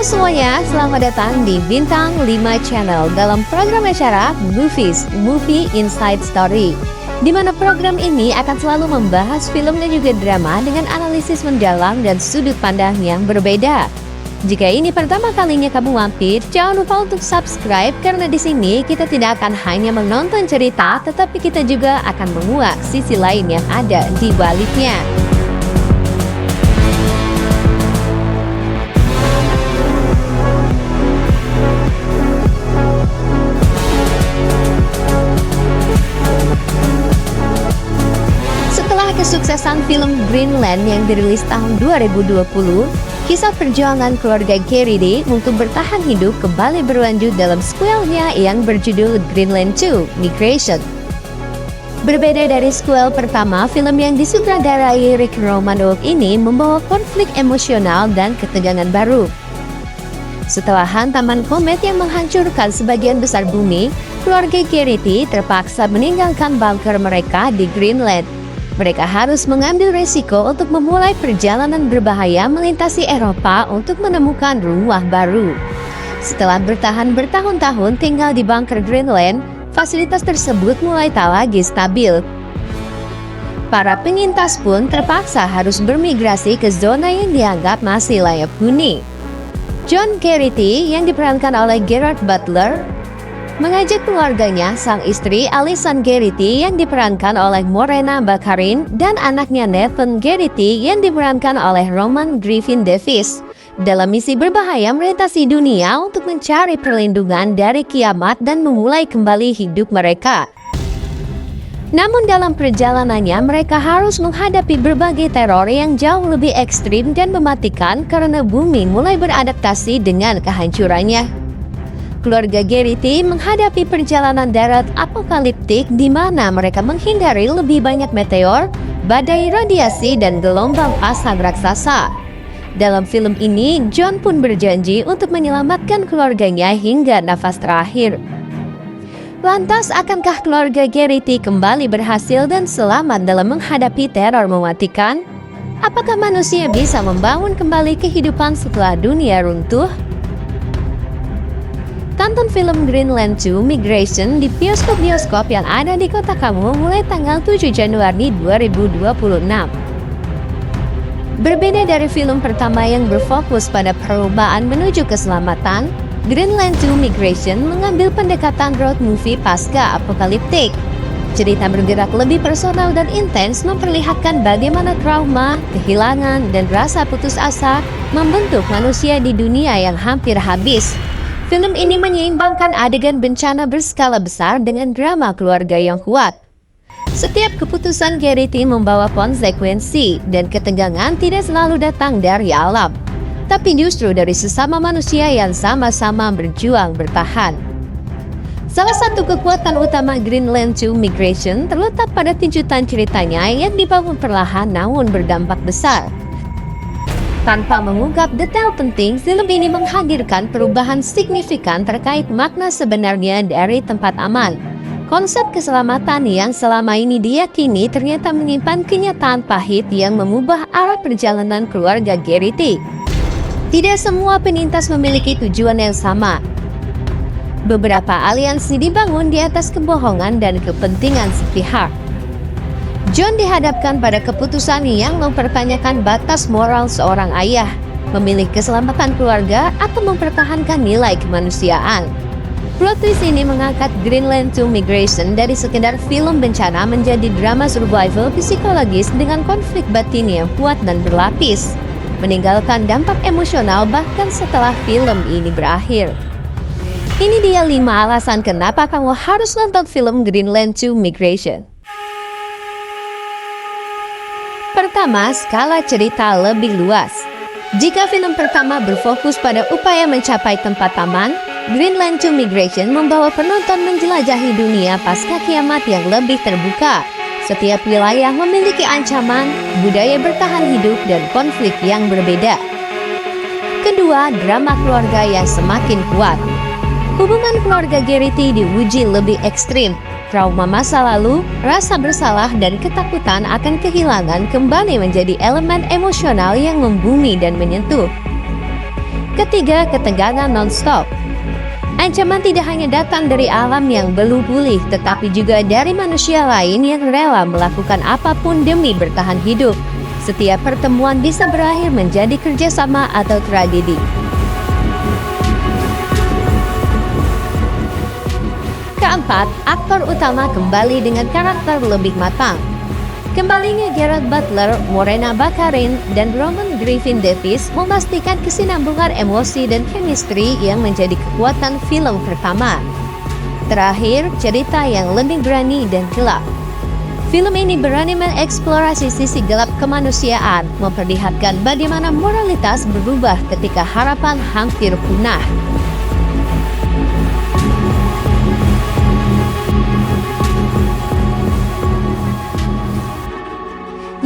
Halo semuanya, selamat datang di Bintang 5 Channel dalam program acara Movies, Movie Inside Story, di mana program ini akan selalu membahas film dan juga drama dengan analisis mendalam dan sudut pandang yang berbeda. Jika ini pertama kalinya kamu mampir, jangan lupa untuk subscribe karena di sini kita tidak akan hanya menonton cerita, tetapi kita juga akan menguak sisi lain yang ada di baliknya. Kesuksesan film Greenland yang dirilis tahun 2020, kisah perjuangan keluarga Garrity untuk bertahan hidup kembali berlanjut dalam sequelnya yang berjudul Greenland 2: Migration. Berbeda dari sequel pertama, film yang disutradarai Rick Romanoff ini membawa konflik emosional dan ketegangan baru. Setelah hantaman komet yang menghancurkan sebagian besar bumi, keluarga Garrity terpaksa meninggalkan bunker mereka di Greenland. Mereka harus mengambil resiko untuk memulai perjalanan berbahaya melintasi Eropa untuk menemukan rumah baru. Setelah bertahan bertahun-tahun tinggal di bunker Greenland, fasilitas tersebut mulai tak lagi stabil. Para penyintas pun terpaksa harus bermigrasi ke zona yang dianggap masih layak huni. John Garrity yang diperankan oleh Gerard Butler mengajak keluarganya, sang istri Alison Garrity yang diperankan oleh Morena Baccarin dan anaknya Nathan Garrity yang diperankan oleh Roman Griffin Davis dalam misi berbahaya melintasi dunia untuk mencari perlindungan dari kiamat dan memulai kembali hidup mereka. Namun dalam perjalanannya mereka harus menghadapi berbagai teror yang jauh lebih ekstrim dan mematikan karena bumi mulai beradaptasi dengan kehancurannya. Keluarga Garrity menghadapi perjalanan darat apokaliptik di mana mereka menghindari lebih banyak meteor, badai radiasi, dan gelombang asap raksasa. Dalam film ini, John pun berjanji untuk menyelamatkan keluarganya hingga nafas terakhir. Lantas, akankah keluarga Garrity kembali berhasil dan selamat dalam menghadapi teror mematikan? Apakah manusia bisa membangun kembali kehidupan setelah dunia runtuh? Tonton film Greenland 2: Migration di bioskop-bioskop yang ada di kota kamu mulai tanggal 7 Januari 2026. Berbeda dari film pertama yang berfokus pada perubahan menuju keselamatan, Greenland 2: Migration mengambil pendekatan road movie pasca apokaliptik. Cerita bergerak lebih personal dan intens memperlihatkan bagaimana trauma, kehilangan, dan rasa putus asa membentuk manusia di dunia yang hampir habis. Film ini menyeimbangkan adegan bencana berskala besar dengan drama keluarga yang kuat. Setiap keputusan Garrity membawa konsekuensi, dan ketegangan tidak selalu datang dari alam, tapi justru dari sesama manusia yang sama-sama berjuang bertahan. Salah satu kekuatan utama Greenland 2: Migration terletak pada tinjutan ceritanya yang dibangun perlahan namun berdampak besar. Tanpa mengungkap detail penting, film ini menghadirkan perubahan signifikan terkait makna sebenarnya dari tempat aman. Konsep keselamatan yang selama ini diyakini ternyata menyimpan kenyataan pahit yang mengubah arah perjalanan keluarga Garrity. Tidak semua penyintas memiliki tujuan yang sama. Beberapa aliansi dibangun di atas kebohongan dan kepentingan sepihak. John dihadapkan pada keputusan yang mempertanyakan batas moral seorang ayah, memilih keselamatan keluarga atau mempertahankan nilai kemanusiaan. Plot twist ini mengangkat Greenland 2: Migration dari sekedar film bencana menjadi drama survival psikologis dengan konflik batin yang kuat dan berlapis, meninggalkan dampak emosional bahkan setelah film ini berakhir. Ini dia 5 alasan kenapa kamu harus nonton film Greenland 2: Migration. Pertama, skala cerita lebih luas. Jika film pertama berfokus pada upaya mencapai tempat aman, Greenland 2: Migration membawa penonton menjelajahi dunia pasca kiamat yang lebih terbuka. Setiap wilayah memiliki ancaman, budaya bertahan hidup, dan konflik yang berbeda. Kedua, drama keluarga yang semakin kuat. Hubungan keluarga Garrity diuji lebih ekstrim. Trauma masa lalu, rasa bersalah, dan ketakutan akan kehilangan kembali menjadi elemen emosional yang membumi dan menyentuh. Ketiga, ketegangan non-stop. Ancaman tidak hanya datang dari alam yang belum pulih, tetapi juga dari manusia lain yang rela melakukan apapun demi bertahan hidup. Setiap pertemuan bisa berakhir menjadi kerjasama atau tragedi. Keempat, aktor utama kembali dengan karakter lebih matang. Kembalinya Gerard Butler, Morena Baccarin, dan Roman Griffin Davis memastikan kesinambungan emosi dan chemistry yang menjadi kekuatan film pertama. Terakhir, cerita yang lebih berani dan gelap. Film ini berani mengeksplorasi sisi gelap kemanusiaan, memperlihatkan bagaimana moralitas berubah ketika harapan hampir punah.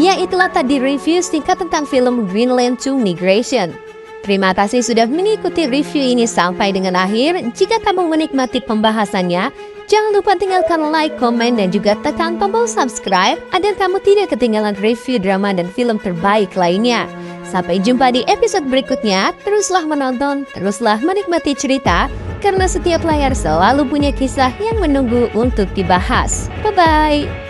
Ya, itulah tadi review singkat tentang film Greenland 2 Migration. Terima kasih sudah mengikuti review ini sampai dengan akhir. Jika kamu menikmati pembahasannya, jangan lupa tinggalkan like, komen, dan juga tekan tombol subscribe agar kamu tidak ketinggalan review drama dan film terbaik lainnya. Sampai jumpa di episode berikutnya. Teruslah menonton, teruslah menikmati cerita, karena setiap layar selalu punya kisah yang menunggu untuk dibahas. Bye-bye!